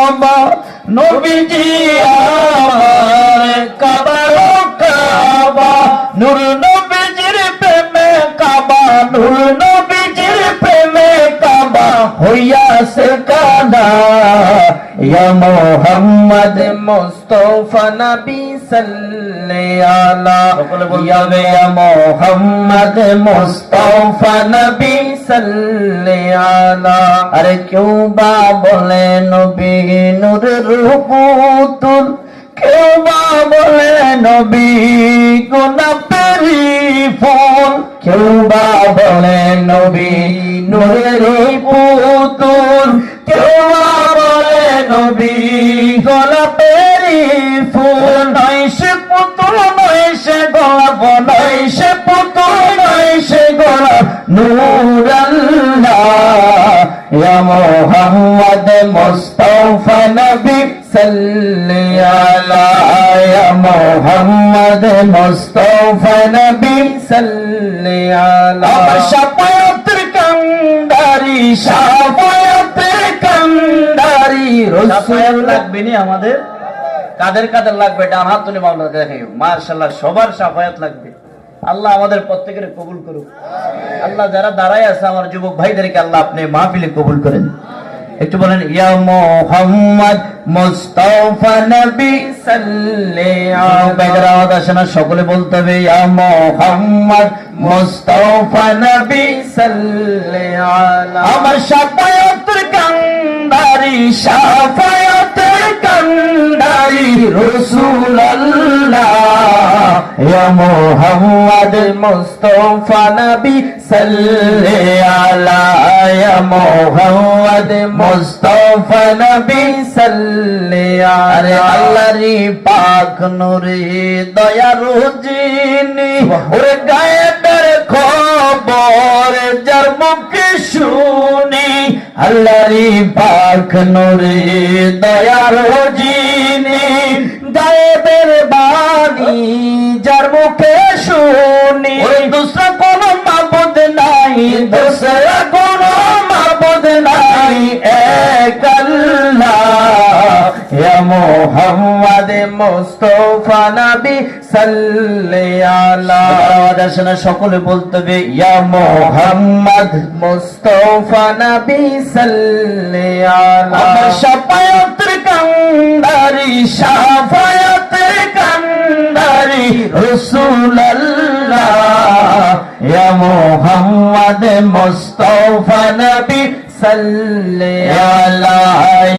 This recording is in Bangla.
কাবা নবীজি আমার কাবারও কাবা নূর নবীজির প্রেমে কাবা নূর নবীজির প্রেমে কাবা হইয়াছে কানা ইয়া মুহাম্মদ মুস্তাফা নবী সাল্লাল্লাহু ইয়া মুহাম্মদ মুস্তাফা নবী সাল্লাল্লাহু আরে কেউ বা বলে নবী নূরের পুতুল কেউ বা বলে নবী গোলাপেরই ফুল কেউ বা বলে নবী নূরের পুতুল কেউ বা বলে নবী গোলাপেরই ফুল নয় সে পুতুল নয় সে গোলাপ নয় সে পুতুল নয় সে গোলাপ নূর আল্লাহ ইয়া মুহাম্মদ মুস্তাফা নবী সাল্লাল্লাহু ইয়া মুহাম্মদ মুস্তাফা নবী সাল্লাল্লাহু শাফায়াতের কান্ডারি শাফায়াতের কান্ডারি রাসূল লাগবে নি আমাদের কাদের কাদের লাগবে ডান হাত তুলে মাওলানা দেখে মাশাআল্লাহ সবার শাফায়াত লাগবে আল্লাহ আমাদের প্রত্যেকের কবুল করুক আল্লাহ যারা দাঁড়ায় আছে আমার যুবক ভাইদেরকে আল্লাহ আপনি মাহফিলে কবুল করেন একটু বলেন ইয়া মুহাম্মদ মুস্তাফা নবী সাল্লাল্লাহু বেগরা আওয়াজ আসে না সকলে বলতে হবে ইয়া মুহাম্মদ মুস্তাফা নবী সাল্লাল্লাহু আমার শাফায়াতের কান্ডারি শাফায়াতের কান্ডারি রাসূলুল্লাহ ইয়া মুহাম্মদ মুস্তাফা নবী সাল্লাল্লাহু ইয়া মুহাম্মদ মুস্তাফা নবী সাল্লাল্লাহু আল্লাহর পাক নূরে দয়ার জিনি ওরে গায়েবের খবর যার মুখে শুনি আল্লাহর পাক নূরে দয়ার জিনি গায়েবের বাণী যার মুখে শুনি ওরে দুসরা কোনো মাবুদ নাই দুসরা কোনো মাবুদ নাই এক আল্লাহ ইয়া মুহাম্মদ মুস্তাফা নবী সাল্লাল্লাহু আলাইহি সকলে বলতে হবে ইয়া মুহাম্মদ মুস্তাফা নবী সাল্লাল্লাহু আলাইহি শাফায়াতের কান্ডারি শাফায়াতের কান্ডারি রাসূলুল্লাহ ইয়া মুহাম্মদ মুস্তাফা নবী সাল্লাল্লাহু